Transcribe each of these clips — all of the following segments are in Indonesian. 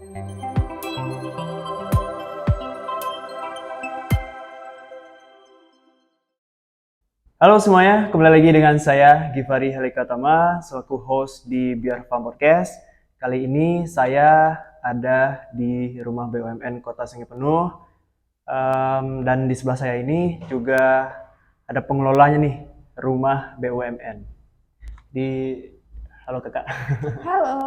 Halo semuanya, kembali lagi dengan saya Givari Helikatama selaku host di Biar Farm Podcast. Kali ini saya ada di rumah BUMN Kota Sungai Penuh, dan di sebelah saya ini juga ada pengelolanya nih, rumah BUMN. Halo kakak. Halo.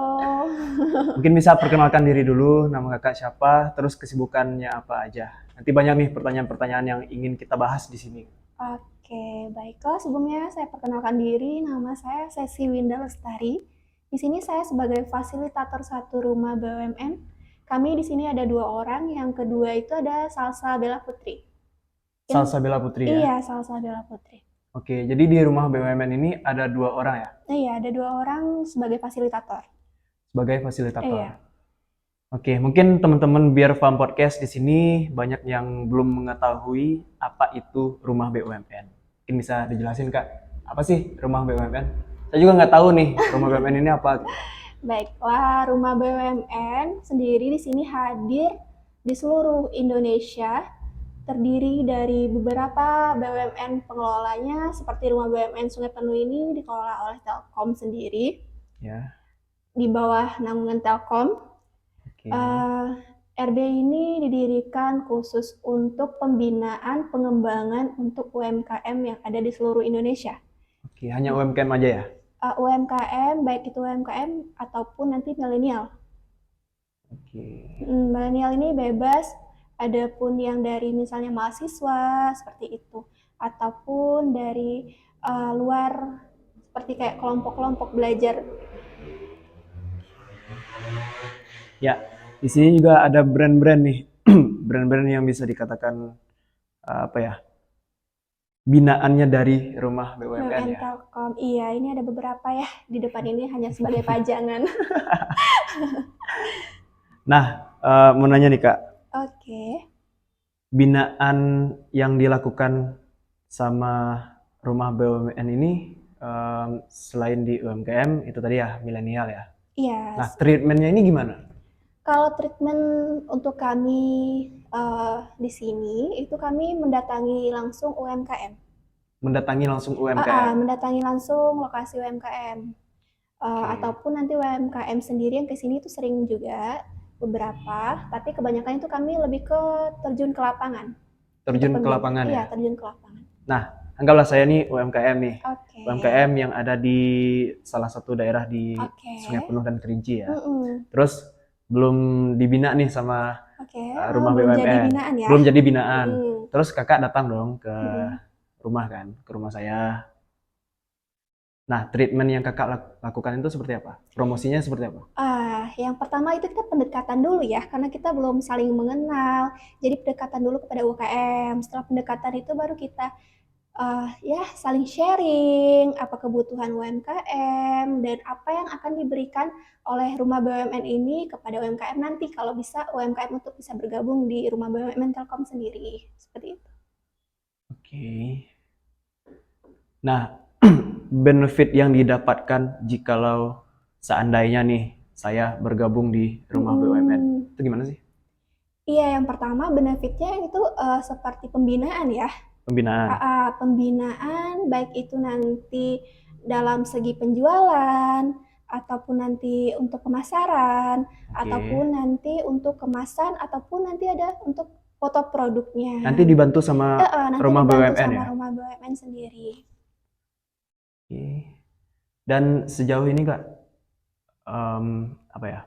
Mungkin bisa perkenalkan diri dulu, nama kakak siapa, terus kesibukannya apa aja. Nanti banyak nih pertanyaan-pertanyaan yang ingin kita bahas di sini. Oke, baiklah. Sebelumnya saya perkenalkan diri. Nama saya Sesi Winda Lestari. Di sini saya sebagai fasilitator satu rumah BUMN. Kami di sini ada 2 orang. Yang kedua itu ada Salsa Bella Putri. Salsa Bella Putri ya? Iya, Salsa Bella Putri. Oke, jadi di rumah BUMN ini ada 2 orang ya? Iya, ada 2 orang sebagai fasilitator. Sebagai fasilitator. Iya. Oke, mungkin teman-teman Biar Farm Podcast di sini banyak yang belum mengetahui apa itu rumah BUMN. Mungkin bisa dijelasin Kak, apa sih rumah BUMN? Saya juga nggak tahu nih rumah BUMN ini apa. Baiklah, rumah BUMN sendiri di sini hadir di seluruh Indonesia, terdiri dari beberapa BUMN pengelolanya, seperti rumah BUMN Sungai Penuh ini dikelola oleh Telkom sendiri, Ya, di bawah naungan Telkom. oke. RB ini didirikan khusus untuk pembinaan pengembangan untuk UMKM yang ada di seluruh Indonesia. Oke, hanya UMKM aja ya? UMKM, baik itu UMKM ataupun nanti milenial. Oke. Milenial ini bebas, ada pun yang dari misalnya mahasiswa seperti itu, ataupun dari luar seperti kayak kelompok-kelompok belajar. Ya, di sini juga ada brand-brand nih, brand-brand yang bisa dikatakan apa ya? Binaannya dari rumah BUMN BUMN ya. Telkom, iya ini ada beberapa ya, di depan ini hanya sebagai pajangan. Nah, mau nanya nih Kak, Oke. binaan yang dilakukan sama rumah BUMN ini selain di UMKM itu tadi ya milenial ya. Iya, Nah, treatmentnya ini gimana? kalau treatment untuk kami di sini itu kami mendatangi langsung UMKM. Mendatangi langsung UMKM. Mendatangi langsung lokasi UMKM. Ataupun nanti UMKM sendiri yang ke sini itu sering juga beberapa, tapi kebanyakan itu kami lebih ke terjun ke lapangan. Terjun ke lapangan Iya, ya. terjun ke lapangan. Nah, anggaplah saya nih UMKM nih. Oke. UMKM yang ada di salah satu daerah di Oke. Sungai Penuh dan Kerinci ya. Mm-mm. Terus belum dibina nih sama Oke. rumah Belum BUMN. jadi binaan ya. Belum jadi binaan. Mm. Terus kakak datang dong ke Mm-mm. rumah kan, ke rumah saya. Nah, treatment yang kakak lakukan itu seperti apa? Promosinya seperti apa? Yang pertama itu kita pendekatan dulu ya, karena kita belum saling mengenal. Jadi pendekatan dulu kepada UKM. Setelah pendekatan itu baru kita ya saling sharing apa kebutuhan UMKM dan apa yang akan diberikan oleh rumah BUMN ini kepada UMKM nanti kalau bisa UMKM untuk bisa bergabung di rumah BUMN Telkom sendiri. Seperti itu. Oke. Nah, benefit yang didapatkan jikalau seandainya nih saya bergabung di rumah BUMN itu gimana sih? Iya, yang pertama benefitnya itu seperti pembinaan ya. Pembinaan. Pembinaan baik itu nanti dalam segi penjualan ataupun nanti untuk pemasaran ataupun nanti untuk kemasan ataupun nanti ada untuk foto produknya. Nanti dibantu sama Nanti rumah dibantu BUMN sama ya? rumah BUMN sendiri. Oke. Dan sejauh ini Kak, apa ya?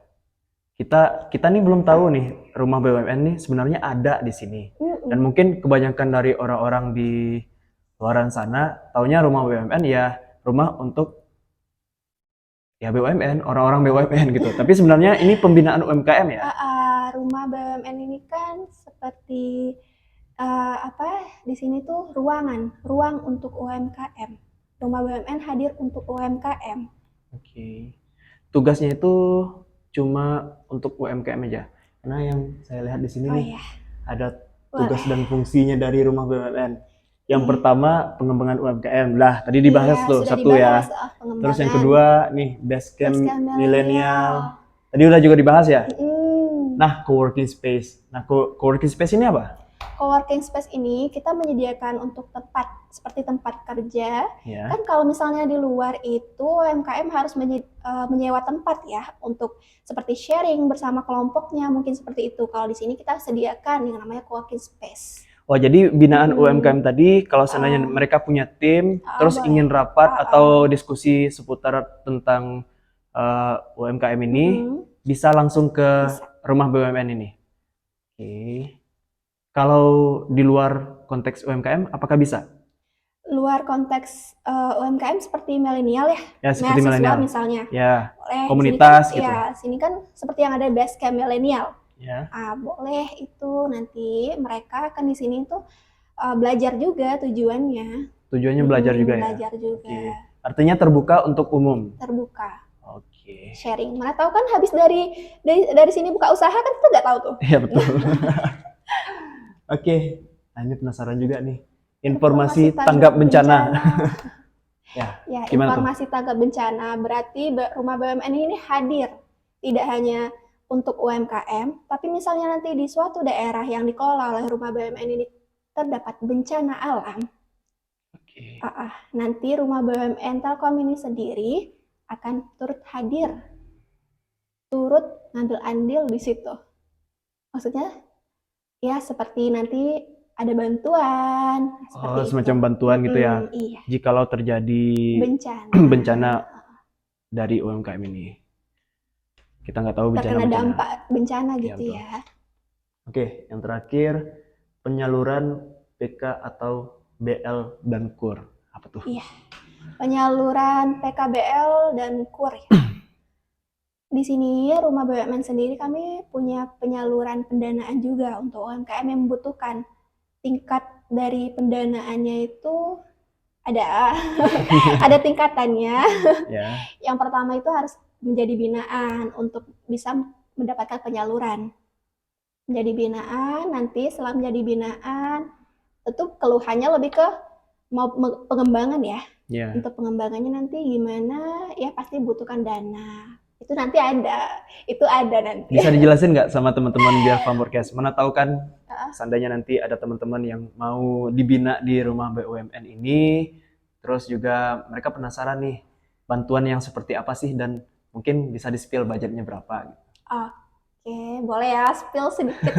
Kita nih belum tahu nih rumah BUMN nih sebenarnya ada di sini. Dan mungkin kebanyakan dari orang-orang di luaran sana taunya rumah BUMN ya rumah untuk ya BUMN, orang-orang BUMN gitu. Tapi sebenarnya ini pembinaan UMKM ya? Rumah BUMN ini kan seperti di sini tuh ruang untuk UMKM. Rumah BUMN hadir untuk UMKM. Oke. Tugasnya itu cuma untuk UMKM aja. Karena yang saya lihat di sini nih ada tugas dan fungsinya dari rumah BUMN. Yang pertama pengembangan UMKM lah, tadi dibahas tuh satu ya. Terus yang kedua nih basecamp milenial. Tadi udah juga dibahas ya? Nah, coworking space. Nah, coworking space ini apa? Coworking space ini kita menyediakan untuk tempat seperti tempat kerja. Ya. Kan kalau misalnya di luar itu UMKM harus menyewa tempat ya untuk seperti sharing bersama kelompoknya, mungkin seperti itu. Kalau di sini kita sediakan yang namanya coworking space. Oh, jadi binaan UMKM tadi kalau seandainya mereka punya tim, terus boleh. ingin rapat atau diskusi seputar tentang UMKM ini, bisa langsung ke rumah BUMN ini. Oke. Kalau di luar konteks UMKM, apakah bisa? Luar konteks UMKM seperti milenial ya, Ya, seperti mahasiswa milenial. misalnya. Ya, Boleh. komunitas sini kan, gitu. Ya, sini kan seperti yang ada base camp milenial. Ya. Boleh itu nanti mereka akan di sini tuh belajar juga tujuannya. Tujuannya belajar juga ya? Belajar juga. Oke. Artinya terbuka untuk umum? Terbuka. Oke. Sharing. Mana tahu kan habis dari sini buka usaha kan kita nggak tahu tuh. Iya, betul. Oke. Nah, ini penasaran juga nih. Informasi tanggap bencana. Ya, informasi tanggap bencana berarti rumah BUMN ini hadir tidak hanya untuk UMKM, tapi misalnya nanti di suatu daerah yang dikelola oleh rumah BUMN ini terdapat bencana alam. Nanti rumah BUMN Telkom ini sendiri akan turut hadir, turut ngambil andil di situ. Maksudnya ya seperti nanti ada bantuan. Semacam bantuan gitu ya? Iya. Jikalau terjadi bencana dari UMKM ini. Kita nggak tahu terkena dampak bencana gitu ya. Oke, yang terakhir penyaluran PK atau BL dan KUR. Apa tuh? Iya, penyaluran PKBL dan KUR ya. Di sini rumah BUMN sendiri kami punya penyaluran pendanaan juga untuk UMKM yang membutuhkan. Tingkat dari pendanaannya itu ada tingkatannya. Ya. Yang pertama itu harus menjadi binaan untuk bisa mendapatkan penyaluran. Menjadi binaan, nanti setelah menjadi binaan, itu keluhannya lebih ke mau pengembangan ya. Untuk pengembangannya nanti gimana, ya pasti butuhkan dana. Itu nanti ada, nanti. Bisa dijelasin nggak sama teman-teman biar Farmworkcast? Mana tahu kan, seandainya nanti ada teman-teman yang mau dibina di rumah BUMN ini, terus juga mereka penasaran nih, bantuan yang seperti apa sih dan mungkin bisa di-spill budgetnya berapa? Oke, boleh ya spill sedikit.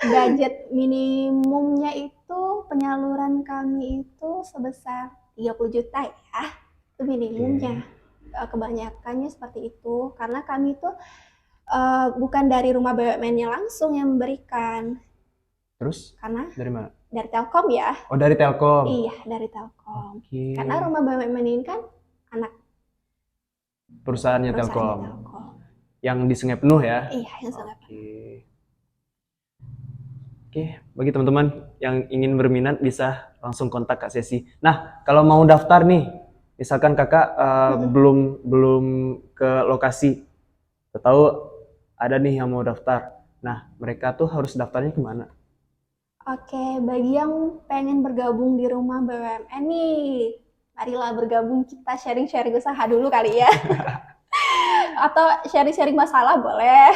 Budget minimumnya itu penyaluran kami itu sebesar 30 juta ya. Itu minimumnya. Kebanyakannya seperti itu karena kami itu bukan dari rumah BUMN-nya langsung yang memberikan. Terus? Karena dari mana? Dari Telkom ya. Oh, dari Telkom. Iya, dari Telkom. Karena rumah BUMN ini kan anak perusahaannya Telkom. Yang di Sungai Penuh ya? Iya, yang Sungai Penuh. Oke, bagi teman-teman yang ingin berminat bisa langsung kontak Kak Sesi. Nah, kalau mau daftar nih, misalkan kakak belum ke lokasi, tahu ada nih yang mau daftar. Nah, mereka tuh harus daftarnya kemana? Oke, bagi yang pengen bergabung di rumah BUMN nih, marilah bergabung, kita sharing-sharing usaha dulu kali ya. Atau sharing-sharing masalah boleh.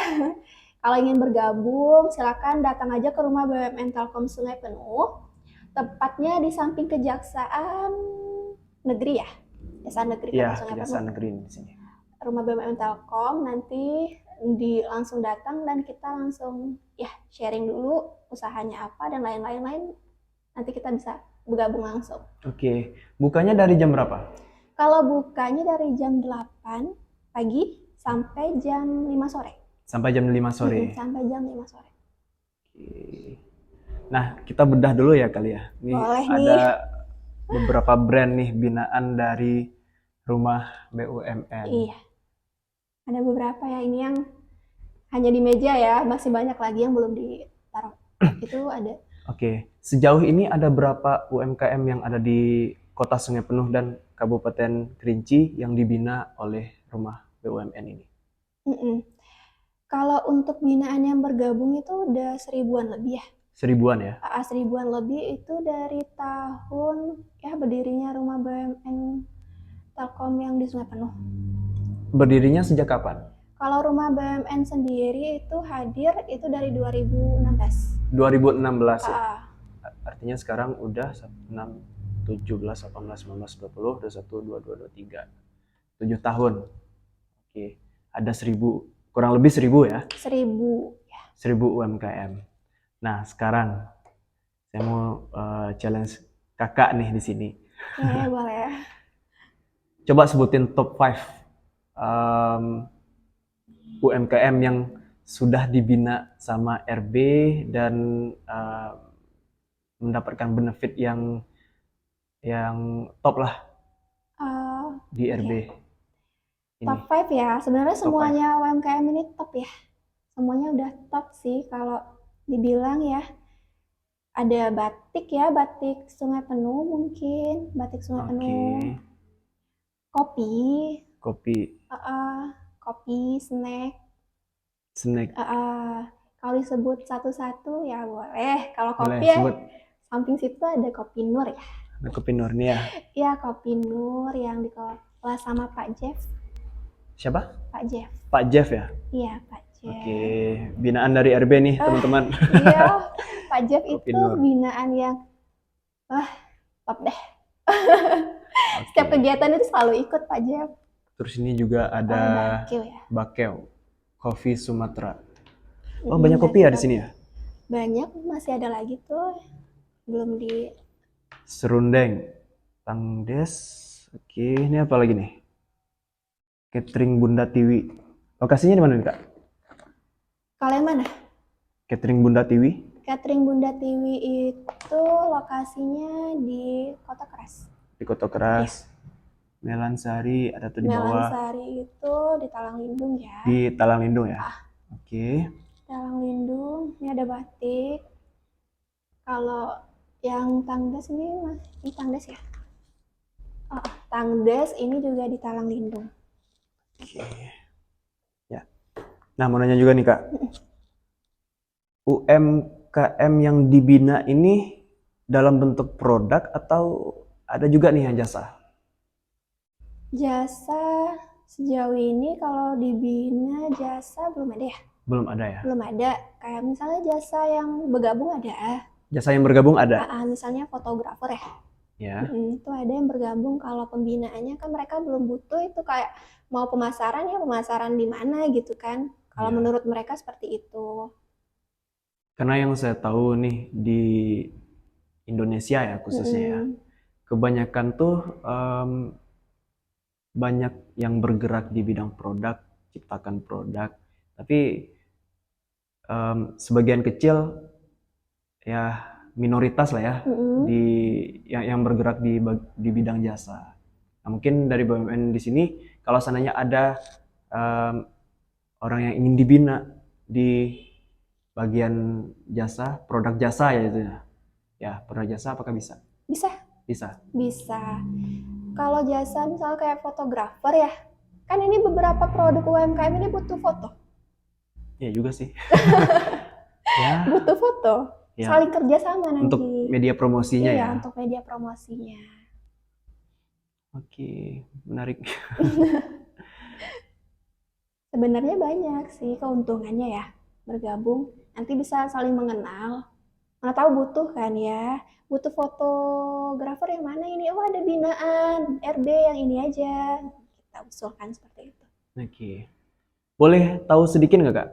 Kalau ingin bergabung, silakan datang aja ke rumah BUMN Telkom Sungai Penuh. Tepatnya di samping Kejaksaan Negeri ya. Kejaksaan Negeri. Iya, Kejaksaan Negeri di sini. Rumah BUMN Telkom, nanti langsung datang dan kita langsung ya sharing dulu usahanya apa dan lain-lain. Nanti kita bisa bergabung langsung. Oke, bukanya dari jam berapa? Kalau bukanya dari jam 8 pagi sampai jam 5 sore. Sampai jam 5 sore? Sampai jam 5 sore. Oke. Nah, kita bedah dulu ya kali ya. Ini boleh ada nih. Beberapa brand nih binaan dari rumah BUMN. Iya. Ada beberapa ya, ini yang hanya di meja ya, masih banyak lagi yang belum ditaruh. Itu ada. Oke, sejauh ini ada berapa UMKM yang ada di Kota Sungai Penuh dan Kabupaten Kerinci yang dibina oleh rumah BUMN ini? Kalau untuk binaan yang bergabung itu udah 1000-an lebih ya. 1000-an ya? 1000-an lebih itu dari tahun ya berdirinya rumah BUMN Telkom yang di Sungai Penuh. Berdirinya sejak kapan? Kalau rumah BUMN sendiri itu hadir itu dari 2016. 2016 ya. Ah, Artinya sekarang udah 6, 17, 18, 19, 20, 21, 22, 23. 7 tahun. Oke. Ada 1000, kurang lebih 1000 ya. 1000. 1000 UMKM. Nah, sekarang saya mau challenge kakak nih di sini. Oke, boleh. Coba sebutin top 5 UMKM yang sudah dibina sama RB dan mendapatkan benefit yang top lah Ah, di RB ini. top 5 ya. Sebenarnya Top semuanya UMKM ini top ya. Semuanya udah top sih kalau dibilang ya. Ada batik ya, batik Sungai Penuh mungkin, batik Sungai Oke. Penuh. Kopi, Kopi, kopi, snack. snack. Kalau disebut satu-satu ya boleh. Kalau Boleh kopi ya, sebut. samping situ ada Kopi Nur ya. Ada Kopi Nurnia. Iya, Kopi Nur yang dikelola sama Pak Jeff. Siapa? Pak Jeff. Pak Jeff ya? Iya, Pak Jeff. Oke, binaan dari RB nih teman-teman. Iya, Pak Jeff Kopi itu Nur. binaan yang top deh. Oke. Setiap kegiatan itu selalu ikut Pak Jeff. Terus ini juga ada Bakil ya. Bakeo, Coffee Sumatera. Oh, banyak kopi ya di sini ya? Banyak, masih ada lagi tuh. Belum di Serundeng, Tangdes. Oke, ini apa lagi nih? Catering Bunda Tiwi. Lokasinya di mana nih, Kak? Kalau yang mana? Catering Bunda Tiwi Catering Bunda Tiwi itu lokasinya di Kota Keras. di Kota Keras. Melansari ada tuh di bawah. Melansari itu di Talang Lindung ya. Di Talang Lindung ya. Oke. Talang Lindung, ini ada batik. Kalau yang Tangdes ini Tangdes ya? Tangdes ini juga di Talang Lindung. Oke. Ya. Nah, mau nanya juga nih, Kak. UMKM yang dibina ini dalam bentuk produk atau ada juga nih yang jasa? Jasa sejauh ini kalau dibina jasa belum ada ya? Belum ada ya? Belum ada. Kayak misalnya jasa yang bergabung ada. Jasa yang bergabung ada? Misalnya fotografer ya. Ya. Itu ada yang bergabung. Kalau pembinaannya kan mereka belum butuh itu kayak mau pemasaran ya pemasaran di mana gitu kan. Kalau Ya. menurut mereka seperti itu. Karena yang saya tahu nih di Indonesia ya khususnya ya, kebanyakan tuh banyak yang bergerak di bidang produk, ciptakan produk, tapi sebagian kecil ya minoritas lah ya di yang bergerak di bidang jasa. Nah, mungkin dari BUMN di sini kalau seandainya ada orang yang ingin dibina di bagian jasa, produk jasa ya itu ya. Ya, produk jasa apakah bisa? Bisa. Bisa. Bisa. Kalau jasa misalnya kayak fotografer ya, kan ini beberapa produk UMKM ini butuh foto. Ya juga sih. Ya. Butuh foto. Ya. Saling kerjasama nanti. Untuk media promosinya iya, ya. untuk media promosinya. Oke, menarik. Sebenarnya banyak sih keuntungannya ya bergabung. Nanti bisa saling mengenal. Mana tahu butuh kan ya. Butuh fotografer yang mana ini? Oh ada binaan RB yang ini aja. Kita usulkan seperti itu. Oke. Boleh tahu sedikit nggak, Kak?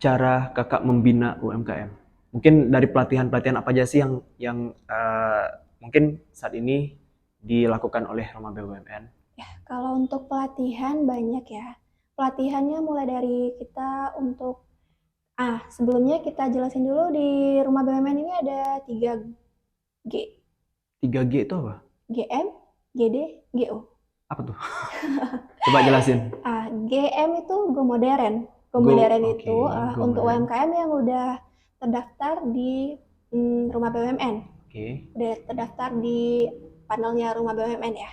Cara kakak membina UMKM? Mungkin dari pelatihan-pelatihan apa aja sih yang mungkin saat ini dilakukan oleh Rumah BUMN? Ya, kalau untuk pelatihan banyak ya. Pelatihannya mulai dari kita untuk sebelumnya kita jelasin dulu di Rumah BUMN ini ada 3G. 3G itu apa? GM, GD, GO. Apa tuh? Coba jelasin. GM itu Go Modern. Go Modern itu untuk UMKM yang udah terdaftar di Rumah BUMN. Udah terdaftar di panelnya Rumah BUMN ya.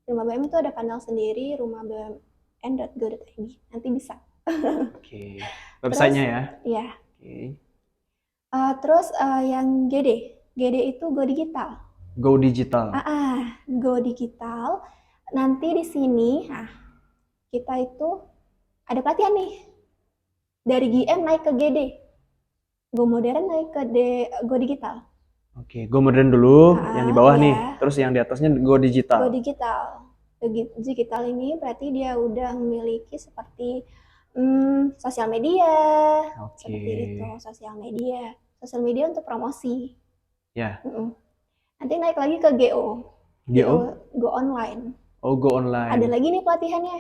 Rumah BUMN itu ada panel sendiri, rumahbumn.go.id. Nanti bisa. Websitenya ya? Iya. Terus yang GD itu Go Digital. Go Digital. Go Digital. nanti di sini, nah kita itu ada pelatihan nih dari GM naik ke GD, Go Modern naik ke Go Digital. Oke, Go Modern dulu yang di bawah nih, Iya, terus yang di atasnya Go Go Digital. Digital. Digital ini berarti dia udah memiliki seperti sosial media, Oke, seperti itu, sosial media. Sosial media untuk promosi. ya, Mm-mm. Nanti naik lagi ke GO. GO, Go online. oh Go Ada Online. lagi nih pelatihannya,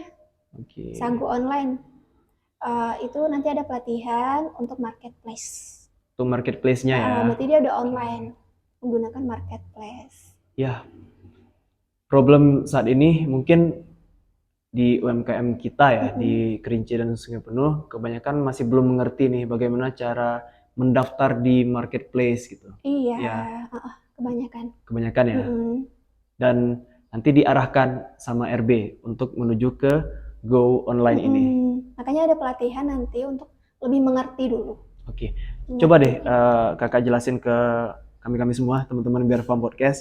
Oke, Sago online. Itu nanti ada pelatihan untuk marketplace. untuk marketplace-nya ya. Berarti dia udah online menggunakan marketplace. Ya, problem saat ini mungkin di UMKM kita ya, di Kerinci dan Sungai Penuh, kebanyakan masih belum mengerti nih bagaimana cara mendaftar di marketplace gitu. Iya, Ya, kebanyakan. kebanyakan ya. Mm-mm. Dan nanti diarahkan sama RB untuk menuju ke Go Online ini. Makanya ada pelatihan nanti untuk lebih mengerti dulu. Oke, coba deh kakak jelasin ke kami semua, teman-teman Biar Farm Podcast.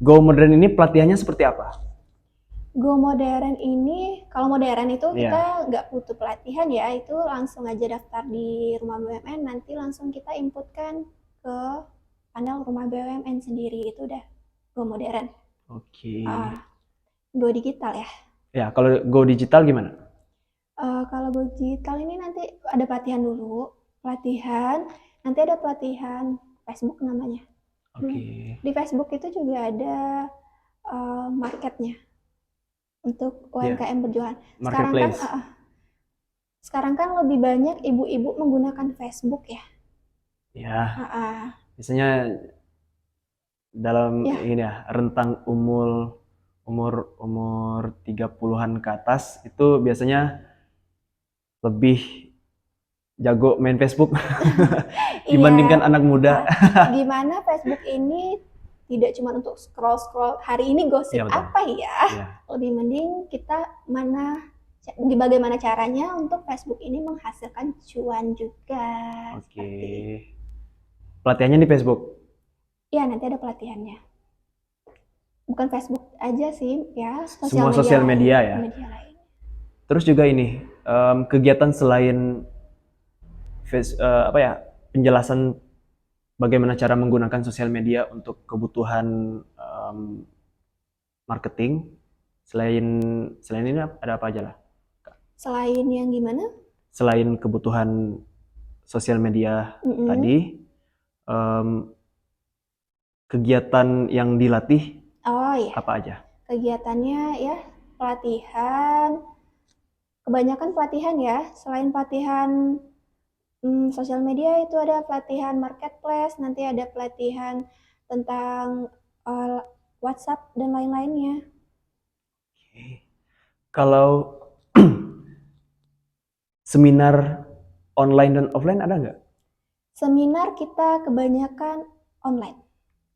Go Modern ini pelatihannya seperti apa? Go modern ini, kalau modern itu Iya. kita nggak butuh pelatihan ya, itu langsung aja daftar di rumah BUMN, nanti langsung kita inputkan ke panel rumah BUMN sendiri, itu udah Go modern. Oke. Go digital ya. Ya, kalau Go Digital gimana? Kalau Go digital ini nanti ada pelatihan dulu, nanti ada pelatihan Facebook namanya. Oke. Di Facebook itu juga ada marketnya untuk UMKM berjualan. Marketplace. Sekarang kan lebih banyak ibu-ibu menggunakan Facebook ya. Ya, Ah, biasanya dalam Ya. ini ya, rentang umur 30-an ke atas itu biasanya lebih jago main Facebook dibandingkan anak muda. Gimana Facebook ini tidak cuma untuk scroll-scroll hari ini gosip Iya, betul. apa ya. Iya. Lebih mending kita bagaimana caranya untuk Facebook ini menghasilkan cuan juga. Oke. Seperti itu. Pelatihannya di Facebook. Ya, nanti ada pelatihannya. Bukan Facebook aja sih, ya, Semua sosial media ya. Media lain. Terus juga ini kegiatan selain penjelasan bagaimana cara menggunakan sosial media untuk kebutuhan marketing. Selain ini ada apa aja lah? Selain yang gimana? Selain kebutuhan sosial media tadi, kegiatan yang dilatih apa aja? Kegiatannya ya pelatihan, kebanyakan pelatihan ya. Selain pelatihan sosial media itu ada pelatihan marketplace, nanti ada pelatihan tentang WhatsApp dan lain-lainnya. Kalau seminar online dan offline ada nggak? Seminar kita kebanyakan online.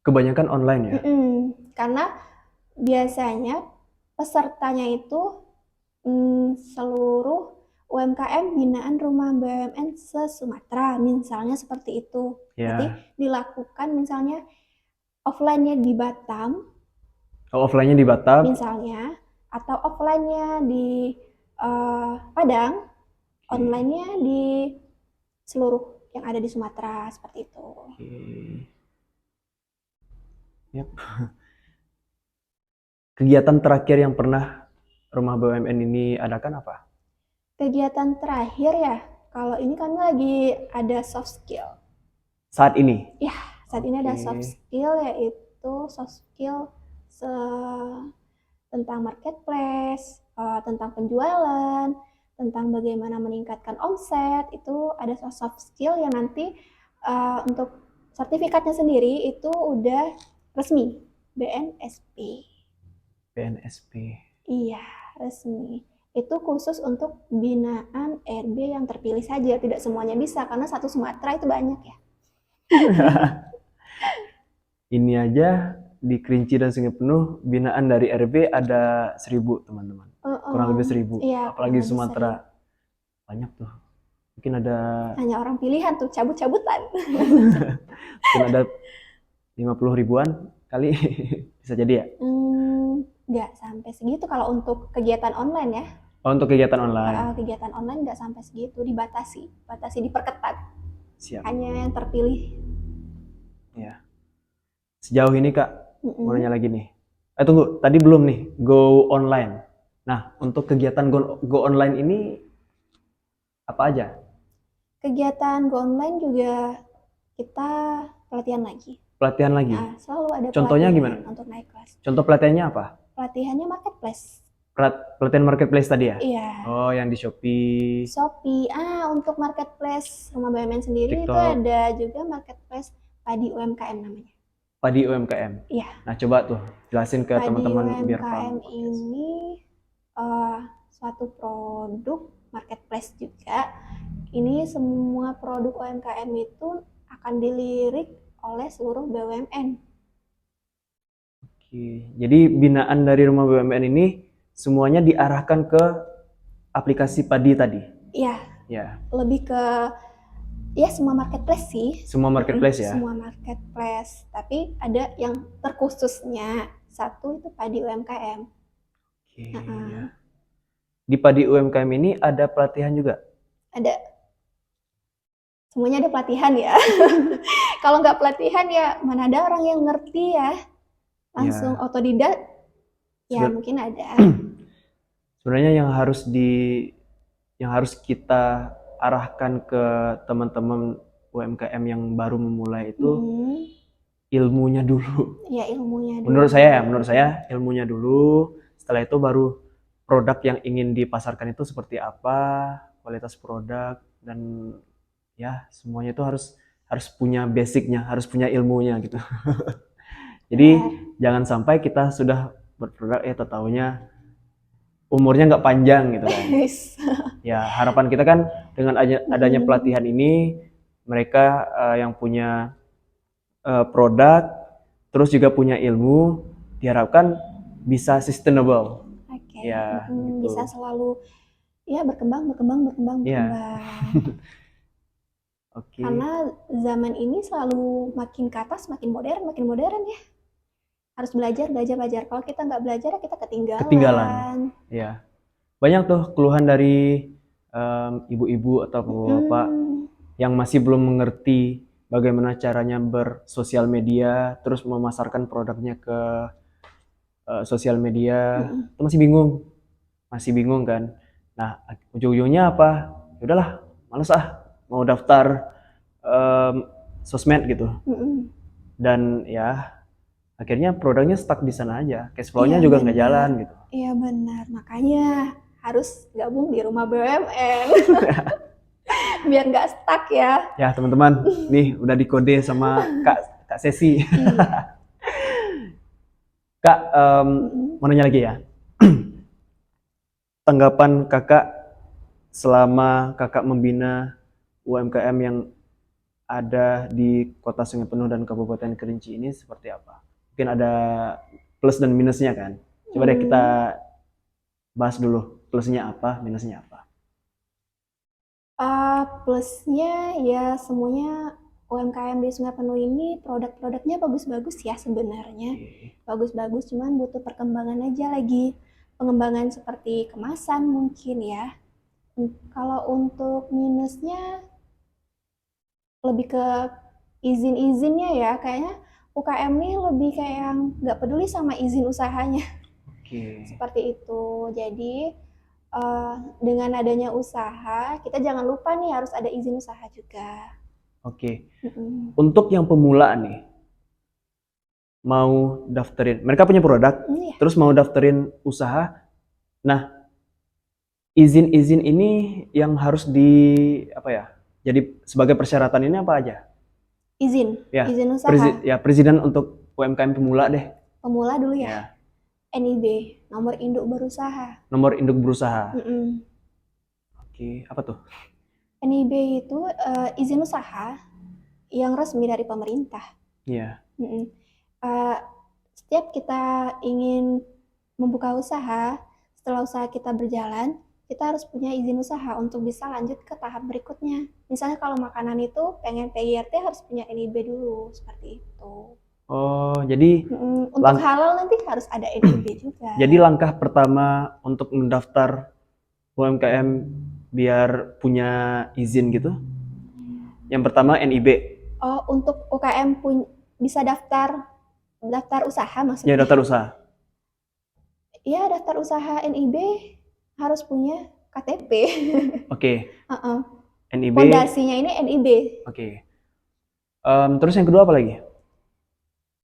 Kebanyakan online ya? Karena biasanya pesertanya itu seluruh UMKM binaan rumah BUMN se-Sumatera, misalnya seperti itu. Nanti dilakukan misalnya offline-nya di Batam. Offline-nya di Batam. Misalnya, atau offline-nya di Padang, online-nya di seluruh yang ada di Sumatera, seperti itu. Yep. Kegiatan terakhir yang pernah rumah BUMN ini adakan apa? Kegiatan terakhir ya, kalau ini kami lagi ada soft skill. Saat ini? Ya, saat ini ada soft skill, yaitu soft skill tentang marketplace, tentang penjualan, tentang bagaimana meningkatkan omset. Itu ada soft skill yang nanti untuk sertifikatnya sendiri itu udah resmi, BNSP. BNSP. Iya, resmi. Itu khusus untuk binaan RB yang terpilih saja, tidak semuanya bisa karena satu Sumatera itu banyak ya. Ini aja di Kerinci dan Sungai Penuh binaan dari RB ada 1.000 teman-teman. Kurang lebih 1.000. Iya, apalagi Sumatera. Banyak tuh. Mungkin ada hanya orang pilihan tuh, cabut-cabutan. mungkin ada 50 ribuan kali bisa jadi ya. nggak sampai segitu kalau untuk kegiatan online ya. Oh, untuk kegiatan online. Kegiatan online nggak sampai segitu, batasi diperketat, Siap. hanya yang terpilih. Ya. Sejauh ini Kak, mau Mm-mm. nanya lagi nih. Tunggu, tadi belum nih, go online. Nah, untuk kegiatan go online ini apa aja? Kegiatan go online juga kita pelatihan lagi. Pelatihan lagi. Nah, selalu ada Contohnya pelatihan gimana? untuk naik kelas. Contoh pelatihannya apa? Pelatihannya marketplace. Pelatihan marketplace tadi ya? Iya. Oh, yang di Shopee, Shopee. Untuk marketplace Rumah BUMN sendiri itu TikTok, ada juga marketplace Padi UMKM namanya. Padi UMKM. Iya, Nah, coba tuh jelasin ke Padi teman-teman biar UMKM paham podcast. ini eh, suatu produk marketplace juga. Ini semua produk UMKM itu akan dilirik oleh seluruh BUMN. Oke, jadi binaan dari Rumah BUMN ini semuanya diarahkan ke aplikasi Padi tadi. Iya, Ya, lebih ke ya semua marketplace sih. semua marketplace ya. Semua marketplace, tapi ada yang terkhususnya. Satu itu Padi UMKM. Oke, Heeh. ya. Di Padi UMKM ini ada pelatihan juga. Ada semuanya ada pelatihan ya. Kalau nggak pelatihan ya mana ada orang yang ngerti ya. Langsung Ya, otodidak ya seben- mungkin ada. sebenarnya yang harus kita arahkan ke teman-teman UMKM yang baru memulai itu Hmm, ilmunya dulu. ya ilmunya dulu. Menurut saya ilmunya dulu. Setelah itu baru produk yang ingin dipasarkan itu seperti apa, kualitas produk dan ya semuanya itu harus punya basicnya, harus punya ilmunya gitu. Jadi jangan sampai kita sudah berproduk taunya umurnya nggak panjang gitu kan. Yes. Ya harapan kita kan dengan adanya pelatihan ini mereka yang punya produk terus juga punya ilmu diharapkan bisa sustainable. Oke. Ya gitu. Bisa selalu ya berkembang. Iya. Oke. Karena zaman ini selalu makin ke atas, makin modern ya. Harus belajar. Kalau kita nggak belajar, kita Ketinggalan. Ya. Banyak tuh keluhan dari ibu-ibu atau bapak-bapak yang masih belum mengerti bagaimana caranya bersosial media, terus memasarkan produknya ke sosial media, itu masih bingung kan. Nah, ujung-ujungnya apa? Ya udahlah, males mau daftar sosmed gitu. Dan ya akhirnya produknya stuck di sana aja, cash flow-nya Iya, juga nggak benar. jalan gitu. Iya benar, makanya harus gabung di Rumah BUMN biar nggak stuck ya. Ya teman-teman, nih udah dikode sama Kak Sesi. Iya. Kak, mau nanya lagi ya. Tanggapan kakak selama kakak membina UMKM yang ada di Kota Sungai Penuh dan Kabupaten Kerinci ini seperti apa? Mungkin ada plus dan minusnya kan? Coba deh kita bahas dulu plusnya apa, minusnya apa. Plusnya ya semuanya UMKM di Sungai Penuh ini produk-produknya bagus-bagus ya sebenarnya. Bagus-bagus, cuman butuh perkembangan aja lagi. Pengembangan seperti kemasan mungkin ya. Kalau untuk minusnya lebih ke izin-izinnya ya. Kayaknya UKM ini lebih kayak yang nggak peduli sama izin usahanya. Seperti itu. Jadi dengan adanya usaha, kita jangan lupa nih harus ada izin usaha juga. Oke. Untuk yang pemula nih, mau daftarin, mereka punya produk, terus mau daftarin usaha. Nah, izin-izin ini yang harus jadi sebagai persyaratan ini apa aja? Izin usaha. Presiden untuk UMKM pemula deh. Pemula dulu ya. NIB, nomor induk berusaha. Nomor induk berusaha. Oke, apa tuh? NIB itu izin usaha yang resmi dari pemerintah. Iya. Setiap kita ingin membuka usaha, setelah usaha kita berjalan, kita harus punya izin usaha untuk bisa lanjut ke tahap berikutnya. Misalnya kalau makanan itu pengen PYRT harus punya NIB dulu, seperti itu. Oh, jadi Untuk lang- halal nanti harus ada NIB juga. jadi langkah pertama untuk mendaftar UMKM biar punya izin gitu, yang pertama NIB. Oh, untuk UKM bisa daftar daftar usaha Ya, maksudnya. daftar usaha. Iya, daftar usaha NIB harus punya KTP. Oke, Heeh. NIB. Pondasinya ini NIB. Oke. Terus yang kedua apa lagi?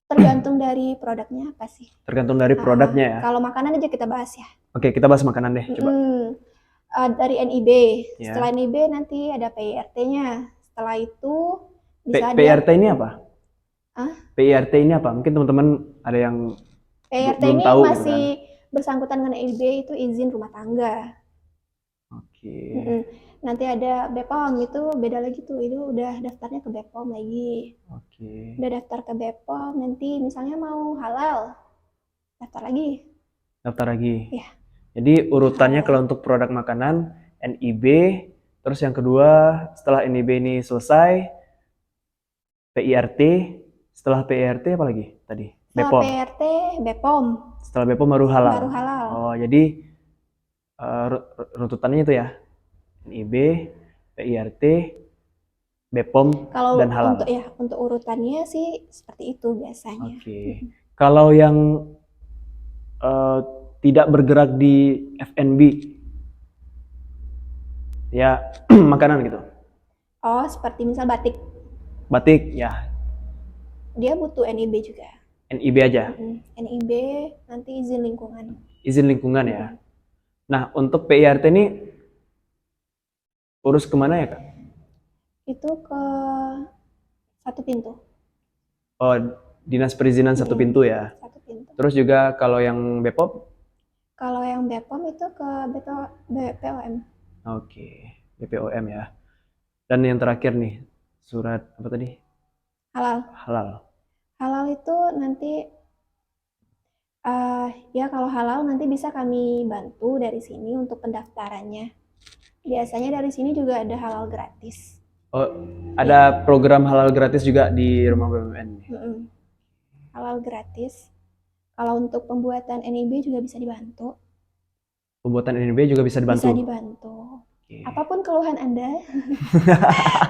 Tergantung dari produknya apa sih. Tergantung dari produknya ya. Kalau makanan aja kita bahas ya. Oke, kita bahas makanan deh, coba. Dari NIB. Ya. Setelah NIB nanti ada PIRT-nya. Setelah itu bisa PIRT ini apa? Hah? PIRT ini apa? Mungkin teman-teman ada yang PIRT belum ini tahu gitu masih kan. bersangkutan dengan NIB, itu izin rumah tangga. Oke. Nanti ada BPOM, itu beda lagi tuh, itu udah daftarnya ke BPOM lagi. Oke. Udah daftar ke BPOM, nanti misalnya mau halal, daftar lagi. Daftar lagi. Ya. Jadi urutannya kalau untuk produk makanan NIB, terus yang kedua setelah NIB ini selesai PIRT, setelah PIRT apa lagi tadi? Setelah BPOM. PIRT, BPOM. Setelah BPOM baru halal. Baru halal. Oh, jadi runtutannya itu ya. NIB, PIRT, BPOM, Kalau dan halal. untuk urutannya sih seperti itu biasanya. Oke. Kalau yang tidak bergerak di F&B, ya makanan gitu. Oh, seperti misal batik. Batik, ya Dia butuh NIB juga. NIB aja. NIB nanti izin lingkungan. Izin lingkungan ya. Nah, untuk PIRT ini urus kemana ya, Kak? Itu ke satu pintu. Oh, Dinas Perizinan satu pintu ya. Satu pintu. Terus juga kalau yang BPOM? Kalau yang BPOM itu ke BPOM. Oke, BPOM ya. Dan yang terakhir nih, surat apa tadi? Halal. Halal. Halal itu nanti ya kalau halal nanti bisa kami bantu dari sini untuk pendaftarannya. Biasanya dari sini juga ada halal gratis. Oh, ada program halal gratis juga di Rumah BUMN. Halal gratis. Kalau untuk pembuatan NIB juga bisa dibantu. Pembuatan NIB juga bisa dibantu? Bisa dibantu. Okay. Apapun keluhan Anda,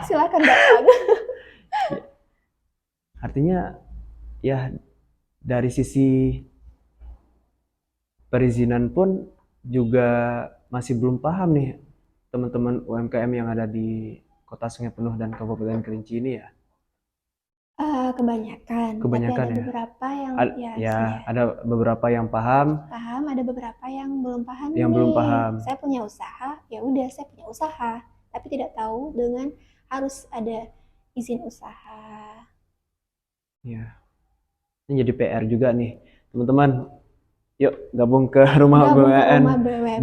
silakan datang. Artinya ya dari sisi perizinan pun juga masih belum paham nih teman-teman UMKM yang ada di Kota Sungai Penuh dan Kabupaten Kerinci ini ya. Kebanyakan tapi ada beberapa yang ada beberapa yang paham, ada beberapa yang belum paham. Belum paham. Saya punya usaha, ya udah saya punya usaha, tapi tidak tahu dengan harus ada izin usaha. Ya. Ini jadi PR juga nih, teman-teman. Yuk gabung ke Rumah BUMN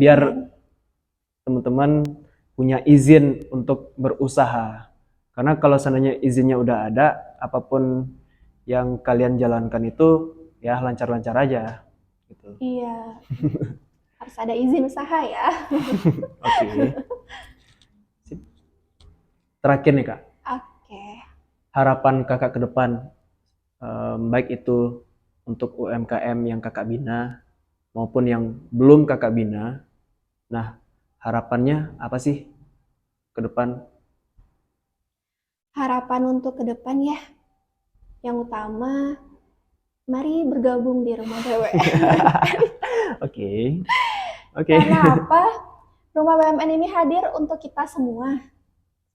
biar teman-teman punya izin untuk berusaha. Karena kalau seandainya izinnya udah ada, apapun yang kalian jalankan itu ya lancar-lancar aja gitu. Iya. Harus ada izin usaha ya. Oke. Terakhir nih, Kak. Oke. Harapan Kakak ke depan, baik itu untuk UMKM yang Kakak bina maupun yang belum Kakak bina. Nah, harapannya apa sih ke depan? Harapan untuk ke depan ya, yang utama, mari bergabung di Rumah BUMN. Oke. Karena apa? Rumah BUMN ini hadir untuk kita semua.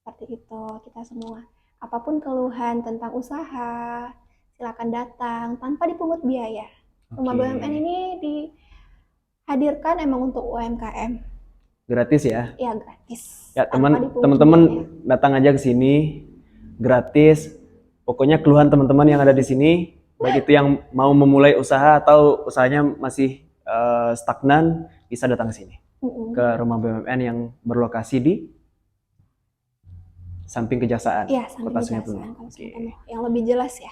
Seperti itu, kita semua. Apapun keluhan tentang usaha, silakan datang tanpa dipungut biaya. Rumah BUMN ini dihadirkan emang untuk UMKM. Gratis ya? Iya, gratis. Ya, teman-teman datang aja ke sini, gratis. Pokoknya keluhan teman-teman yang ada di sini, baik itu yang mau memulai usaha atau usahanya masih stagnan, bisa datang ke sini. Ke Rumah BUMN yang berlokasi di samping Kejaksaan. Iya, samping Kejaksaan. Yang lebih jelas ya.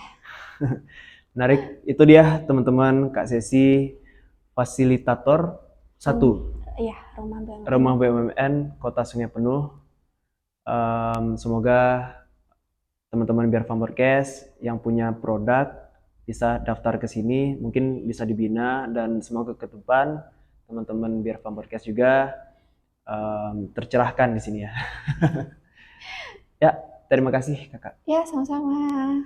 Menarik, itu dia teman-teman Kak Sesi, fasilitator 1. Iya, Rumah BUMN. Rumah BUMN Kota Sungai Penuh. Semoga teman-teman Biar Farmercast yang punya produk bisa daftar ke sini, mungkin bisa dibina, dan semoga ke depan teman-teman Biar Farm Podcast juga tercerahkan di sini ya. Ya, terima kasih kakak. Ya, sama-sama.